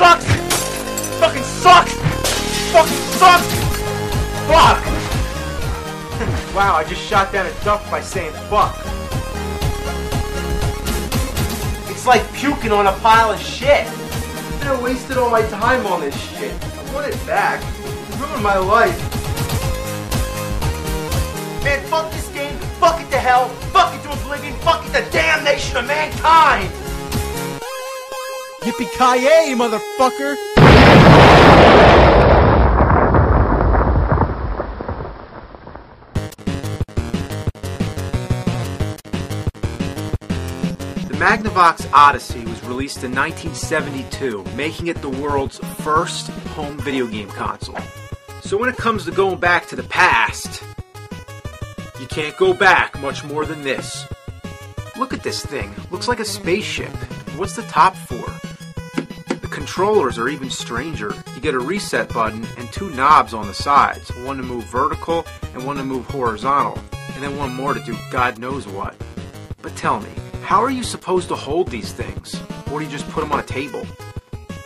sucks! Fucking sucks! Fucking sucks! Fuck! Wow, I just shot down a duck by saying fuck. It's like puking on a pile of shit. I wasted all my time on this shit. I want it back. It ruined my life. Man, fuck this game. Fuck it to hell. Fuck it to oblivion. Fuck it to damnation of mankind. Yippee-ki-yay, motherfucker! The Magnavox Odyssey was released in 1972, making it the world's first home video game console. So when it comes to going back to the past, you can't go back much more than this. Look at this thing. Looks like a spaceship. What's the top for? The controllers are even stranger. You get a reset button and two knobs on the sides. One to move vertical and one to move horizontal. And then one more to do God knows what. But tell me, how are you supposed to hold these things? Or do you just put them on a table?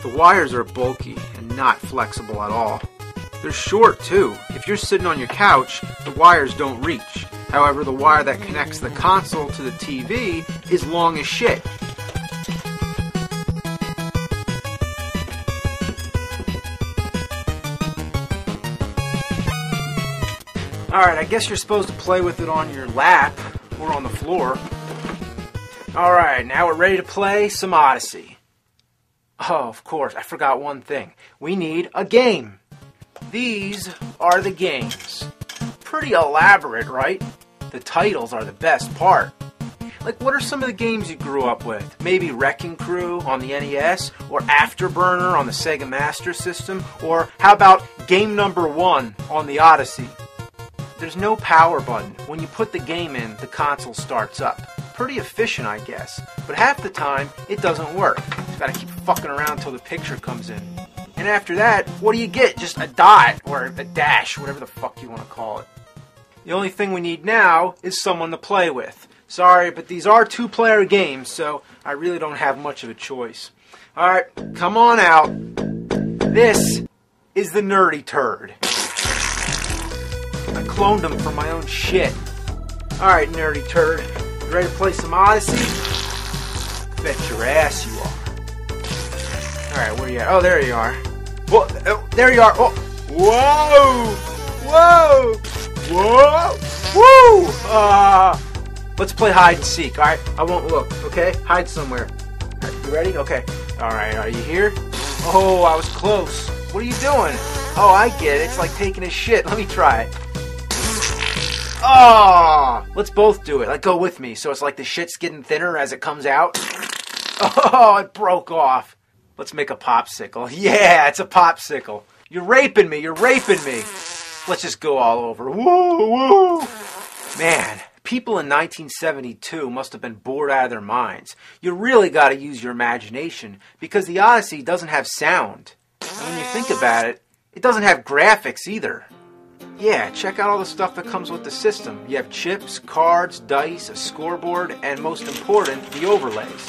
The wires are bulky and not flexible at all. They're short too. If you're sitting on your couch, the wires don't reach. However, the wire that connects the console to the TV is long as shit. Alright, I guess you're supposed to play with it on your lap or on the floor. Alright, now we're ready to play some Odyssey. Oh, of course, I forgot one thing. We need a game. These are the games. Pretty elaborate, right? The titles are the best part. Like, what are some of the games you grew up with? Maybe Wrecking Crew on the NES, or Afterburner on the Sega Master System, or how about Game Number 1 on the Odyssey? There's no power button. When you put the game in, the console starts up. Pretty efficient, I guess, but half the time, it doesn't work. You've got to keep fucking around till the picture comes in. And after that, what do you get? Just a dot, or a dash, whatever the fuck you want to call it. The only thing we need now is someone to play with. Sorry, but these are two-player games, so I really don't have much of a choice. Alright, come on out. This is the Nerdy Turd. I cloned him from my own shit. Alright, Nerdy Turd. You ready to play some Odyssey? Bet your ass you are. Alright, where you at? Oh, there you are. Whoa, oh, there you are. Oh. Whoa! Whoa! Whoa! Woo! Let's play hide and seek, alright? I won't look, okay? Hide somewhere. Right, you ready? Okay. Alright, are you here? Oh, I was close. What are you doing? Oh, I get it. It's like taking a shit. Let me try it. Oh! Let's both do it. Like, go with me. So it's like the shit's getting thinner as it comes out. Oh, it broke off. Let's make a popsicle. Yeah, it's a popsicle. You're raping me. You're raping me. Let's just go all over. Woo, woo. Man, people in 1972 must have been bored out of their minds. You really got to use your imagination because the Odyssey doesn't have sound. And when you think about it, it doesn't have graphics either. Yeah, check out all the stuff that comes with the system. You have chips, cards, dice, a scoreboard, and most important, the overlays.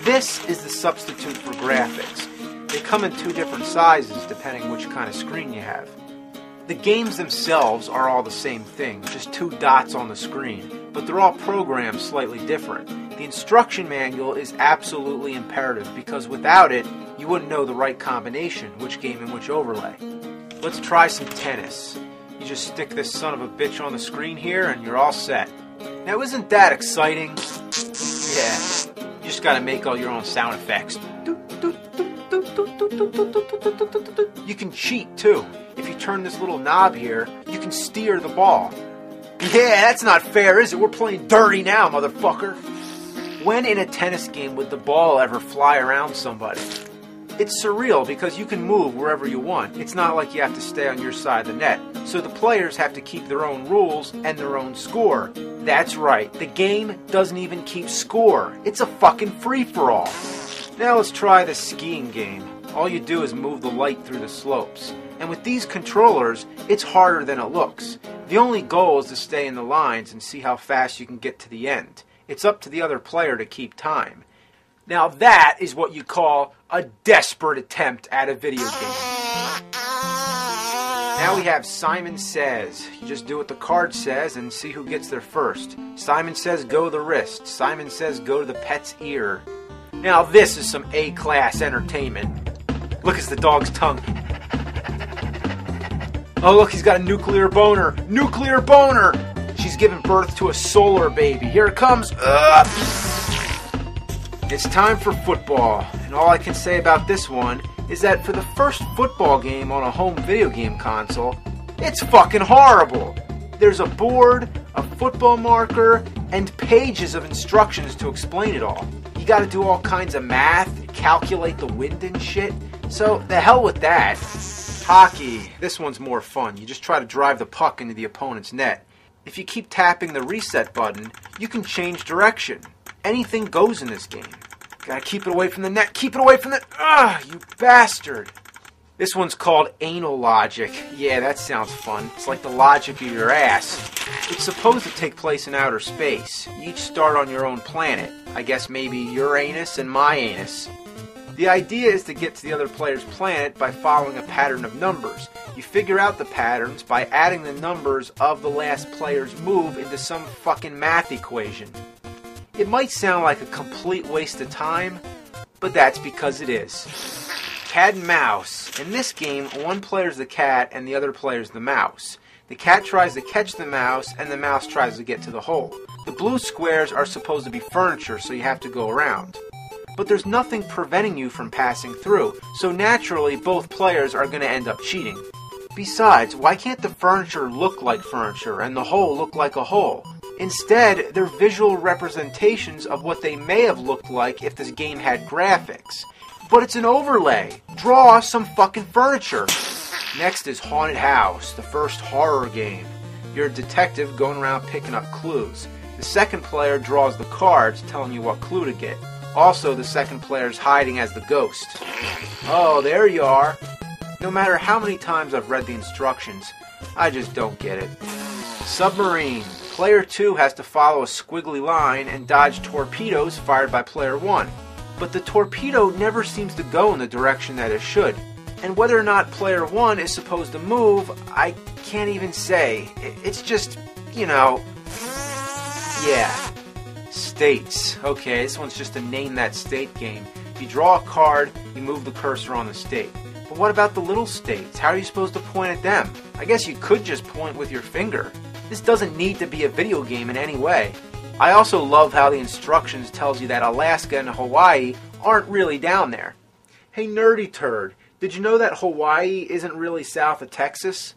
This is the substitute for graphics. They come in two different sizes depending which kind of screen you have. The games themselves are all the same thing, just two dots on the screen, but they're all programmed slightly different. The instruction manual is absolutely imperative because without it, you wouldn't know the right combination, which game and which overlay. Let's try some tennis. You just stick this son of a bitch on the screen here and you're all set. Now isn't that exciting? Yeah, you just gotta make all your own sound effects. You can cheat too. If you turn this little knob here, you can steer the ball. Yeah, that's not fair, is it? We're playing dirty now, motherfucker. When in a tennis game would the ball ever fly around somebody? It's surreal because you can move wherever you want. It's not like you have to stay on your side of the net. So the players have to keep their own rules and their own score. That's right, the game doesn't even keep score. It's a fucking free-for-all. Now let's try the skiing game. All you do is move the light through the slopes. And with these controllers, it's harder than it looks. The only goal is to stay in the lines and see how fast you can get to the end. It's up to the other player to keep time. Now that is what you call A desperate attempt at a video game. Now we have Simon Says. You just do what the card says and see who gets there first. Simon says go to the wrist. Simon says go to the pet's ear. Now this is some A-class entertainment. Look, it's the dog's tongue. Oh look, he's got a nuclear boner. Nuclear boner! She's giving birth to a solar baby. Here it comes. It's time for football. And all I can say about this one is that for the first football game on a home video game console, it's fucking horrible. There's a board, a football marker, and pages of instructions to explain it all. You gotta do all kinds of math, calculate the wind and shit. So, the hell with that. Hockey. This one's more fun. You just try to drive the puck into the opponent's net. If you keep tapping the reset button, you can change direction. Anything goes in this game. Gotta keep it away from the net. Keep it away from the... you bastard. This one's called Anal Logic. Yeah, that sounds fun. It's like the logic of your ass. It's supposed to take place in outer space. You each start on your own planet. I guess maybe your anus and my anus. The idea is to get to the other player's planet by following a pattern of numbers. You figure out the patterns by adding the numbers of the last player's move into some fucking math equation. It might sound like a complete waste of time, but that's because it is. Cat and mouse. In this game, one player's the cat and the other player's the mouse. The cat tries to catch the mouse and the mouse tries to get to the hole. The blue squares are supposed to be furniture, so you have to go around. But there's nothing preventing you from passing through, so naturally both players are going to end up cheating. Besides, why can't the furniture look like furniture and the hole look like a hole? Instead, they're visual representations of what they may have looked like if this game had graphics. But it's an overlay. Draw some fucking furniture. Next is Haunted House, the first horror game. You're a detective going around picking up clues. The second player draws the cards telling you what clue to get. Also, the second player's hiding as the ghost. Oh, there you are. No matter how many times I've read the instructions, I just don't get it. Submarine. Player 2 has to follow a squiggly line and dodge torpedoes fired by Player 1. But the torpedo never seems to go in the direction that it should. And whether or not Player 1 is supposed to move, I can't even say. It's just, yeah. States. Okay, this one's just a name that state game. You draw a card, you move the cursor on the state. But what about the little states? How are you supposed to point at them? I guess you could just point with your finger. This doesn't need to be a video game in any way. I also love how the instructions tells you that Alaska and Hawaii aren't really down there. Hey nerdy turd, did you know that Hawaii isn't really south of Texas?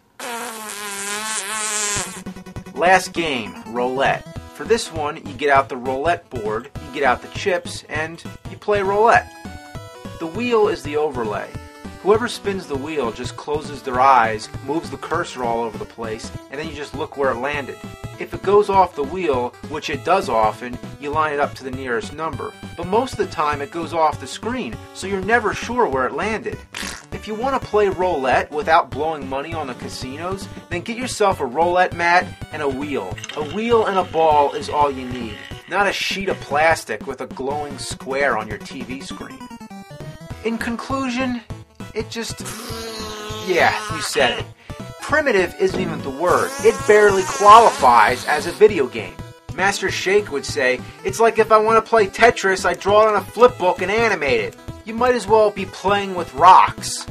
Last game, roulette. For this one, you get out the roulette board, you get out the chips, and you play roulette. The wheel is the overlay. Whoever spins the wheel just closes their eyes, moves the cursor all over the place, and then you just look where it landed. If it goes off the wheel, which it does often, you line it up to the nearest number. But most of the time it goes off the screen, so you're never sure where it landed. If you want to play roulette without blowing money on the casinos, then get yourself a roulette mat and a wheel. A wheel and a ball is all you need, not a sheet of plastic with a glowing square on your TV screen. In conclusion, it just... yeah, you said it. Primitive isn't even the word. It barely qualifies as a video game. Master Shake would say, it's like if I want to play Tetris, I draw it on a flip book and animate it. You might as well be playing with rocks.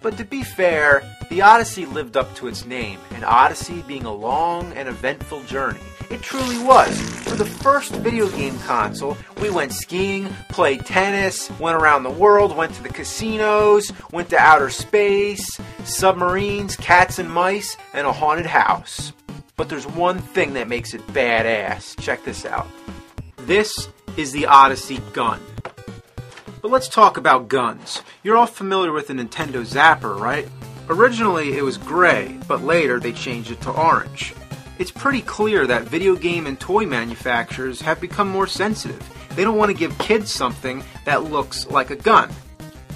But to be fair, the Odyssey lived up to its name, an Odyssey being a long and eventful journey. It truly was. For the first video game console, we went skiing, played tennis, went around the world, went to the casinos, went to outer space, submarines, cats and mice, and a haunted house. But there's one thing that makes it badass. Check this out. This is the Odyssey gun. But let's talk about guns. You're all familiar with the Nintendo Zapper, right? Originally it was gray, but later they changed it to orange. It's pretty clear that video game and toy manufacturers have become more sensitive. They don't want to give kids something that looks like a gun.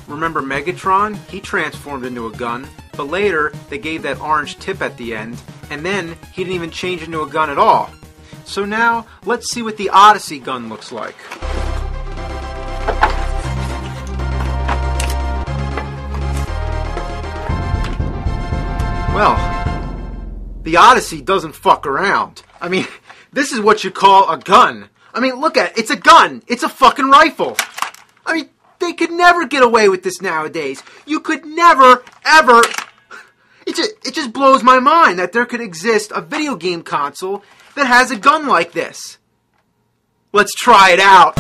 Remember Megatron? He transformed into a gun, but later they gave that orange tip at the end, and then he didn't even change into a gun at all. So now, let's see what the Odyssey gun looks like. Well, the Odyssey doesn't fuck around. I mean, this is what you call a gun. I mean, look at it. It's a gun. It's a fucking rifle. I mean, they could never get away with this nowadays. You could never, ever... It just blows my mind that there could exist a video game console that has a gun like this. Let's try it out.